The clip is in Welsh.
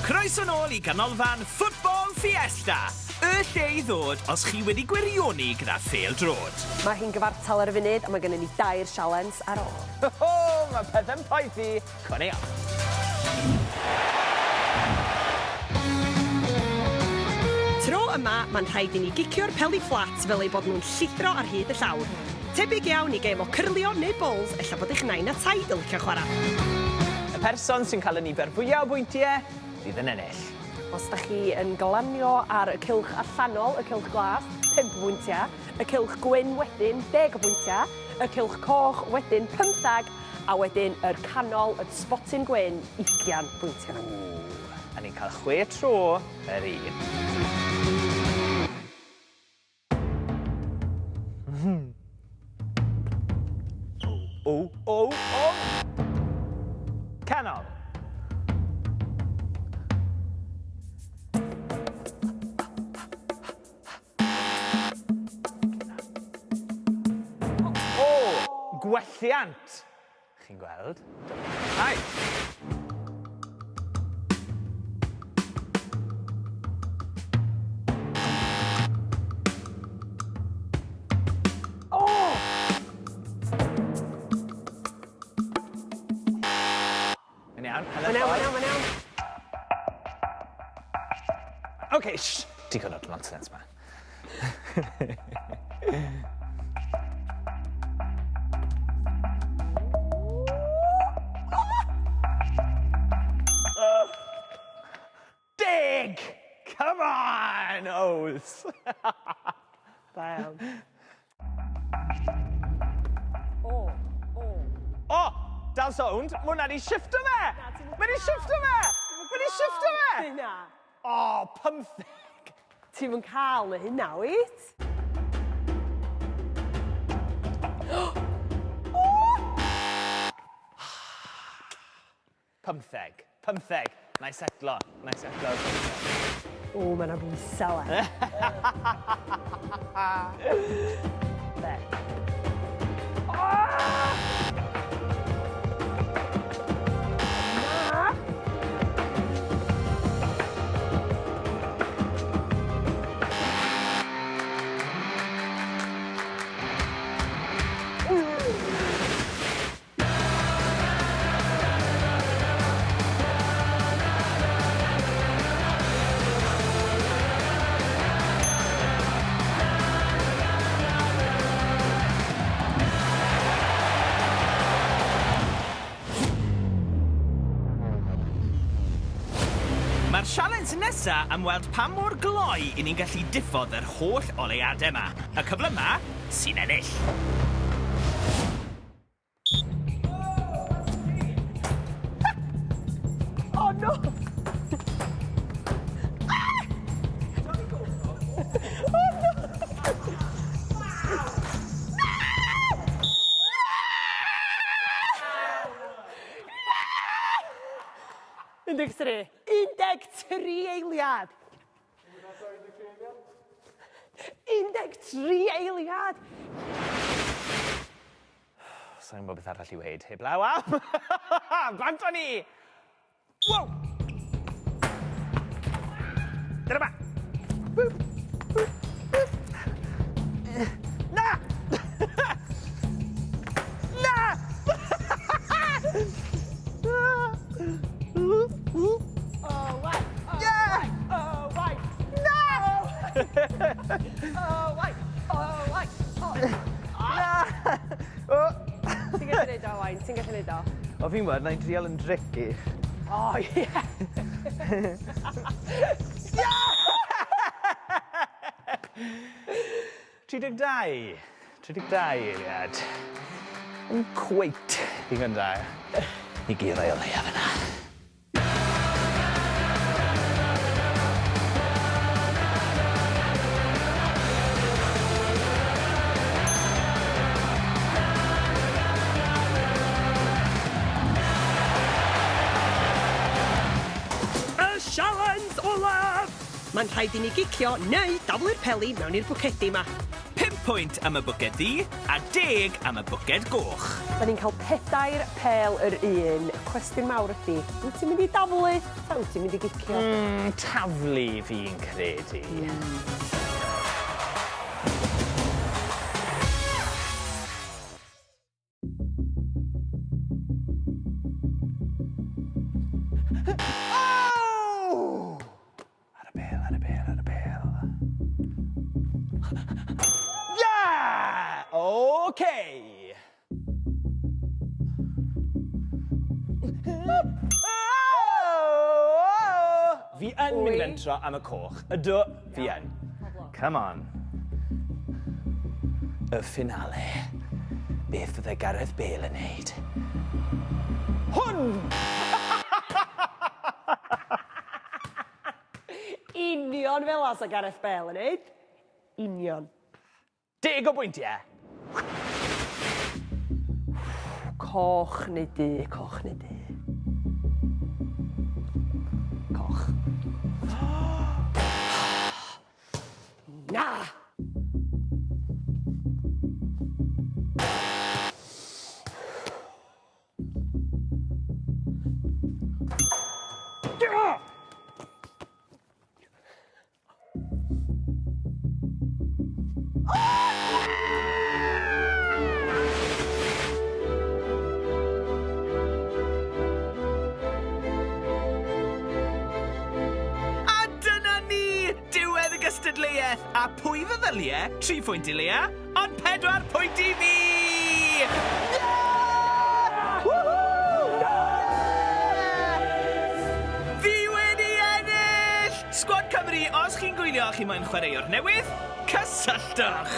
Croeso nôl I ganolfan Football Fiesta. Y lle I ddod os chi wedi gwirioni gyda ffêl drod. Mae hi'n gyfartal ar y funud a mae gennym ni 2 sialens ar ôl. Mae pethau'n poethi. Cwneio. Tro yma, mae'n rhaid I ni gicio'r peli fflat fel ei bod nhw'n llithro ar hyd y llawr. Tebyg iawn I gêm o cyrlio neu bowls, ella bod eich nain a taid yn licio chwarae. Y person sy'n cael y nifer fwyaf o bwyntiau fydd yn ennill. Os da chi yn glanio ar y cylch allanol, y cylch glas, 5 bwyntiau, y cylch gwyn wedyn 10 bwyntiau, y cylch coch wedyn 15, a wedyn yr canol, y sbotyn gwyn, 20 bwyntiau. A ni'n cael 6 tro yr un. O! Canol. Gwelliant. Chi'n gweld? Ai. Mae'n iawn. Mae'n iawn. OK, digon o'r nonsens ma. Come on, O's. Da iawn. Dal sownd. Mae hwnna di shifto fe. Mae di shifto fe. Hynna. 15. Ti'n yn cael y hynna, wyt? Pymtheg. Na I setlo. O, mae'n abwysau le. Be? Mae'r sialens nesa am weld pa mor gloi I ni'n gallu diffodd yr holl oleuadau yma. Y cyfle yma sy'n ennill. Oh no! eiliad! 13 eiliad! Sa'n gwybod beth arall I weid, heb law am. Bant o ni! Wow! Dyna ma! Na! Na! Oh, wait! Yeah! Oh, wait! No! Oh, wait! Oh, wait! Na! Ti'n gallu neud o, Wain, ti'n gallu neud o. O fi'n gweld, na'n drial yn drici. Oh, ie! 32 eiliad. Yn cweit ddigon da. I gyrau o Leah fyna. Sialens olaf! Mae'n rhaid I ni gicio neu daflu'r peli mewn i'r bwcedi yma. 5 pwynt am y bwced ddu a 10 am y bwced goch. Da ni'n cael 4 pel yr un. Cwestiwn mawr ydy, wyt ti'n mynd i daflu ta wyt ti'n mynd i gicio? Taflu fi'n credu. Oh! Ar y bel, ar y bel, ar y bel. Yeah! Okay! Fi yn mynd fentro am y coch. Ydw, fi yn. Come on. Y finale. Beth fydde Gareth Bale yn neud? Hwn! Union fel as a Gareth Bale yn neud. Union. 10 o bwyntiau. Coch neu du, coch neu du. Coch. Na! Gystadleuaeth. A pwy fydda Leah? 3 pwynt i Leah, ond 4 pwynt i fi! Fi wedi ennill! Sgwad Cymru, os chi'n gwylio a chi moyn chwaraewr newydd, cysylltwch!